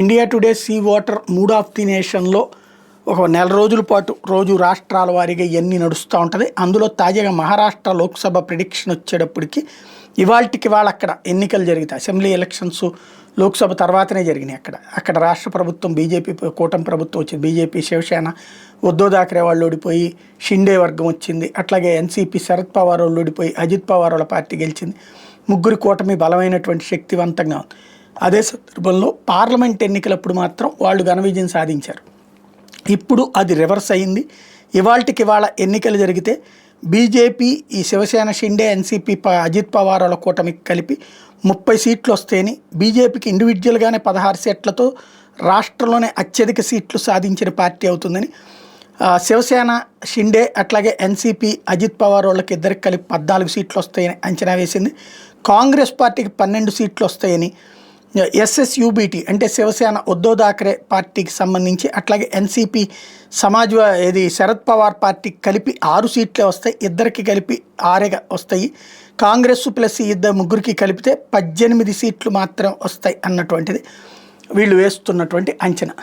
India Today C Voter mood of the నేషన్లో ఒక నెల రోజుల పాటు రోజు రాష్ట్రాల వారీగా ఎన్ని నడుస్తూ ఉంటుంది. అందులో తాజాగా మహారాష్ట్ర లోక్సభ ప్రిడిక్షన్ వచ్చేటప్పటికి ఇవాళకి అక్కడ ఎన్నికలు జరుగుతాయి. అసెంబ్లీ ఎలక్షన్స్ లోక్సభ తర్వాతనే జరిగినాయి. అక్కడ రాష్ట్ర ప్రభుత్వం బీజేపీ కూటమి ప్రభుత్వం వచ్చింది. బీజేపీ శివసేన ఉద్ధవ్ థాకరే వాళ్ళు ఓడిపోయి షిండే వర్గం వచ్చింది. అట్లాగే ఎన్సీపీ శరద్ పవార్ వాళ్ళు ఓడిపోయి అజిత్ పవార్ వాళ్ళ పార్టీ గెలిచింది. ముగ్గురు కూటమి బలమైనటువంటి శక్తివంతంగా ఉంది. అదే సందర్భంలో పార్లమెంట్ ఎన్నికలప్పుడు మాత్రం వాళ్ళు ఘన విజయం సాధించారు. ఇప్పుడు అది రివర్స్ అయింది. ఇవాళకి ఎన్నికలు జరిగితే బీజేపీ ఈ శివసేన షిండే ఎన్సీపీ అజిత్ పవార్ వాళ్ళ కూటమికి కలిపి 30 సీట్లు వస్తాయని, బీజేపీకి ఇండివిజువల్గానే 16 సీట్లతో రాష్ట్రంలోనే అత్యధిక సీట్లు సాధించిన పార్టీ అవుతుందని, శివసేన షిండే అట్లాగే ఎన్సీపీ అజిత్ పవార్ వాళ్ళకి ఇద్దరికి కలిపి 14 సీట్లు వస్తాయని అంచనా వేసింది. కాంగ్రెస్ పార్టీకి 12 సీట్లు వస్తాయని, ఎస్ఎస్యూబీటీ అంటే శివసేన ఉద్ధవ్ థాకరే పార్టీకి సంబంధించి అట్లాగే ఎన్సీపీ శరద్ పవార్ పార్టీకి కలిపి 6 సీట్లే వస్తాయి. ఇద్దరికి కలిపి 6 వస్తాయి. కాంగ్రెస్ ప్లస్ ముగ్గురికి కలిపితే 18 సీట్లు మాత్రం వస్తాయి అన్నటువంటిది వీళ్ళు వేస్తున్నటువంటి అంచనా.